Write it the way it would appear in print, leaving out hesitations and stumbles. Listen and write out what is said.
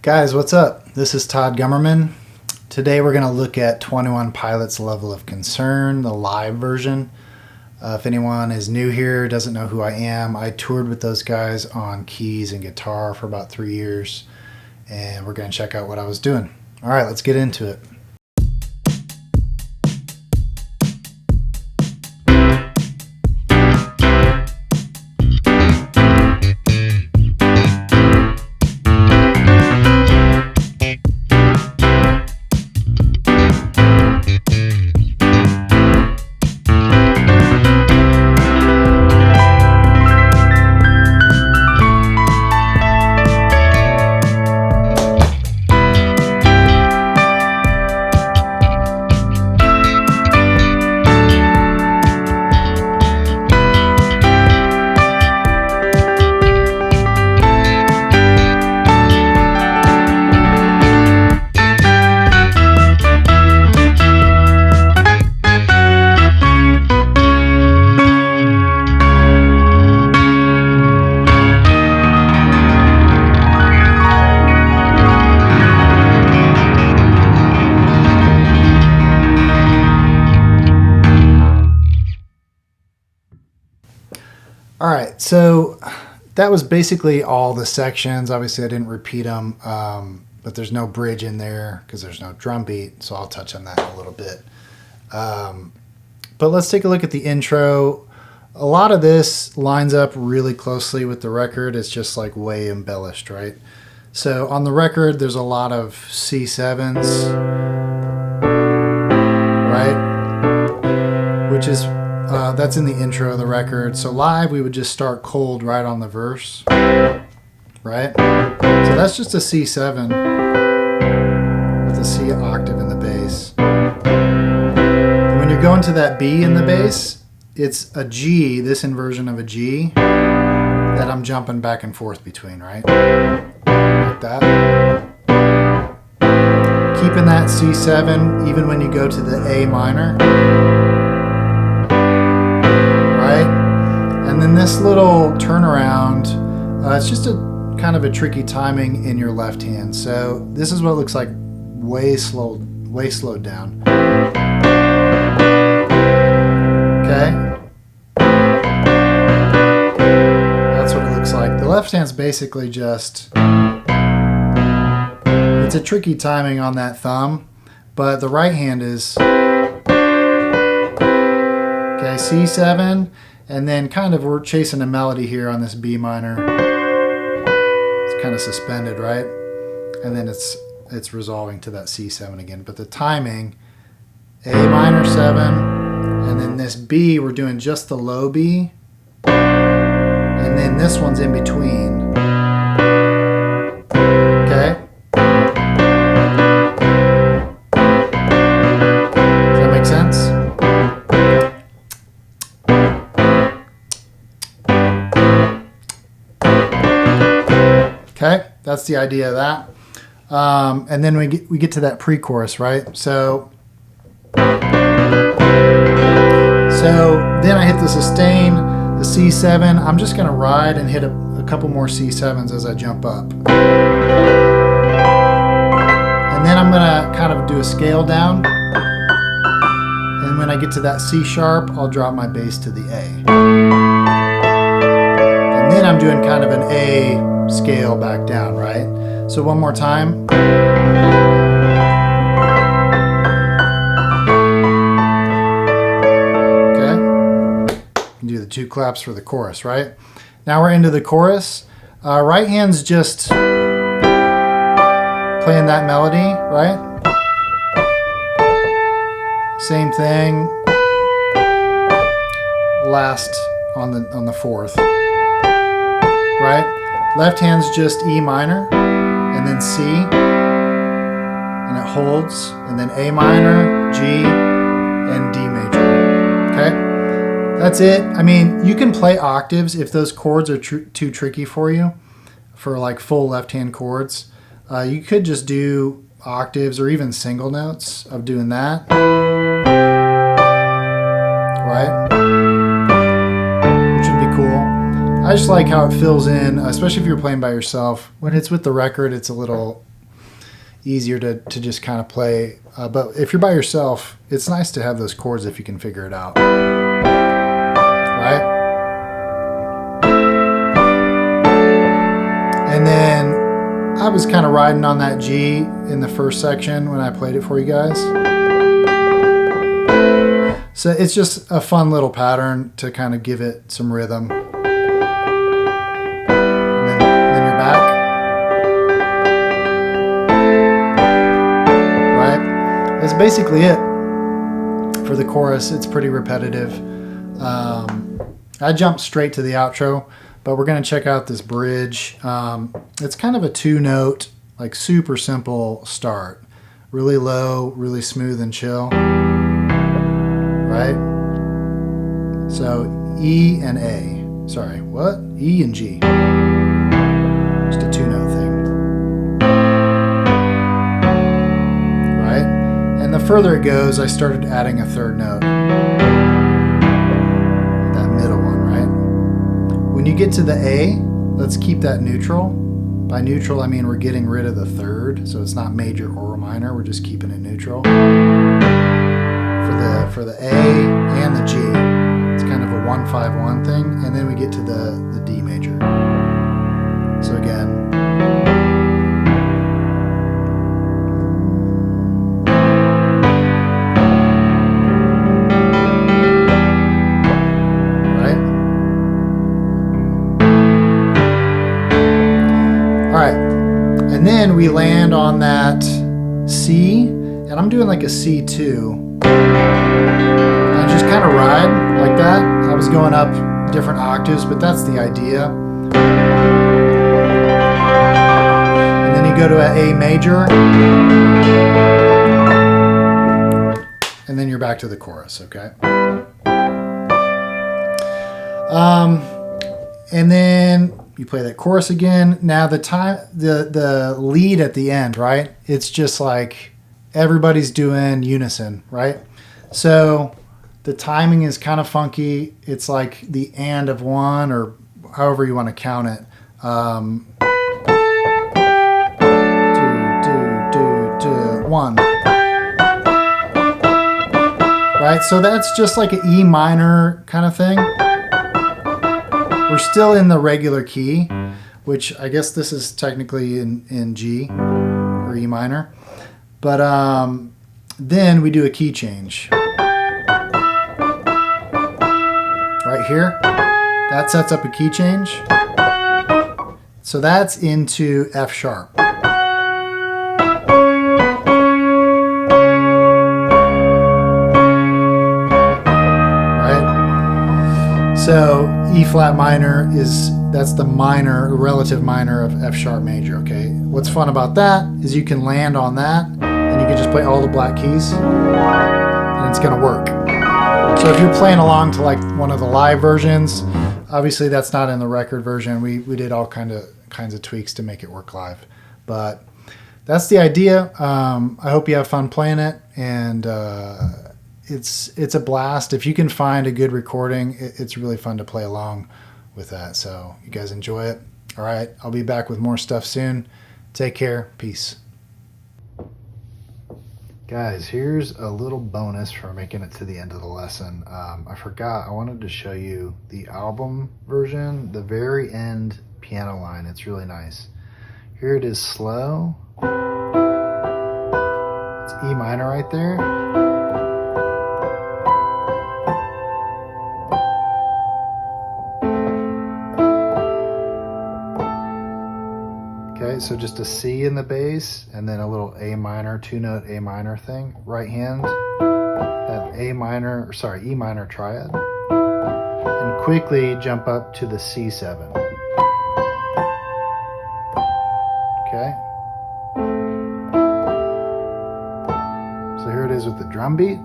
Guys, what's up? This is Todd Gummerman. Today we're going to look at 21 Pilots Level of Concern, the live version. If anyone is new here, doesn't know who I am, I toured with those guys on keys and guitar for about 3 years, and we're going to check out what I was doing. All right, let's get into it. All right, so that was basically all the sections. Obviously, I didn't repeat them, but there's no bridge in there because there's no drum beat, so I'll touch on that in a little bit. But let's take a look at the intro. A lot of this lines up really closely with the record. It's just like way embellished, right? So on the record, there's a lot of C7s, right? Which is... that's in the intro of the record. So live, we would just start cold right on the verse, right? So that's just a C7 with a C octave in the bass. And when you're going to that B in the bass, it's a G, this inversion of a G, that I'm jumping back and forth between, right? Like that. Keeping that C7 even when you go to the A minor. And then this little turnaround, it's just a kind of a tricky timing in your left hand. So this is what it looks like way slowed down. Okay. That's what it looks like. The left hand's basically just, it's a tricky timing on that thumb, but the right hand is, okay, C7. And then kind of we're chasing a melody here on this B minor. It's kind of suspended, right? And then it's resolving to that C7 again. But the timing, A minor 7, and then this B, we're doing just the low B. And then this one's in between. Okay? Does that make sense? Okay, that's the idea of that. And then we get to that pre-chorus, right? So then I hit the sustain, the C7. I'm just gonna ride and hit a couple more C7s as I jump up. And then I'm gonna kind of do a scale down. And when I get to that C sharp, I'll drop my bass to the A. And then I'm doing kind of an A scale back down, right? So one more time. Okay. Do the 2 claps for the chorus, right? Now we're into the chorus. Right hand's just playing that melody, right? Same thing. Last on the 4th, right? Left hand's just E minor, and then C, and it holds, and then A minor, G, and D major, okay? That's it. I mean, you can play octaves if those chords are too tricky for you, for like full left-hand chords. You could just do octaves or even single notes of doing that, right? Which would be cool. I just like how it fills in, especially if you're playing by yourself. When it's with the record, it's a little easier to just kind of play. But if you're by yourself, it's nice to have those chords if you can figure it out. Right? And then I was kind of riding on that G in the first section when I played it for you guys. So it's just a fun little pattern to kind of give it some rhythm. And then you're back. Right? That's basically it for the chorus. It's pretty repetitive. I jumped straight to the outro, but we're going to check out this bridge. It's kind of a 2-note, like super simple start. Really low, really smooth and chill. Right? So E and A. Sorry, what? E and G. Just a 2-note thing. Right? And the further it goes, I started adding a 3rd note. That middle one, right? When you get to the A, let's keep that neutral. By neutral, I mean we're getting rid of the 3rd, so it's not major or minor, we're just keeping it neutral. For the A and the G, it's kind of a 1-5-1 thing, and then we get to the D major. So again, right? All right, and then we land on that C, and I'm doing like a C2. I just kind of ride like that. I was going up different octaves, but that's the idea. And then you go to an A major, and then you're back to the chorus, okay? And then you play that chorus again. Now the lead at the end, right? It's just like everybody's doing unison, right? So the timing is kind of funky. It's like the and of one, or however you want to count it. One. Right? So that's just like an E minor kind of thing. We're still in the regular key, which I guess this is technically in G or E minor. But then we do a key change. Right here, that sets up a key change. So that's into F sharp. Right? So E flat minor that's the minor, relative minor of F sharp major, okay? What's fun about that is you can land on that and you can just play all the black keys and it's gonna work. So if you're playing along to like one of the live versions, obviously that's not in the record version. We did all kinds of tweaks to make it work live. But that's the idea. I hope you have fun playing it, and it's a blast. If you can find a good recording, it's really fun to play along with that. So you guys enjoy it. All right, I'll be back with more stuff soon. Take care. Peace. Guys, here's a little bonus for making it to the end of the lesson. I forgot, I wanted to show you the album version, the very end piano line. It's really nice. Here it is slow. It's E minor right there. Okay, so just a C in the bass, and then a little A minor, 2-note A minor thing. Right hand, that E minor triad, and quickly jump up to the C7. Okay. So here it is with the drum beat.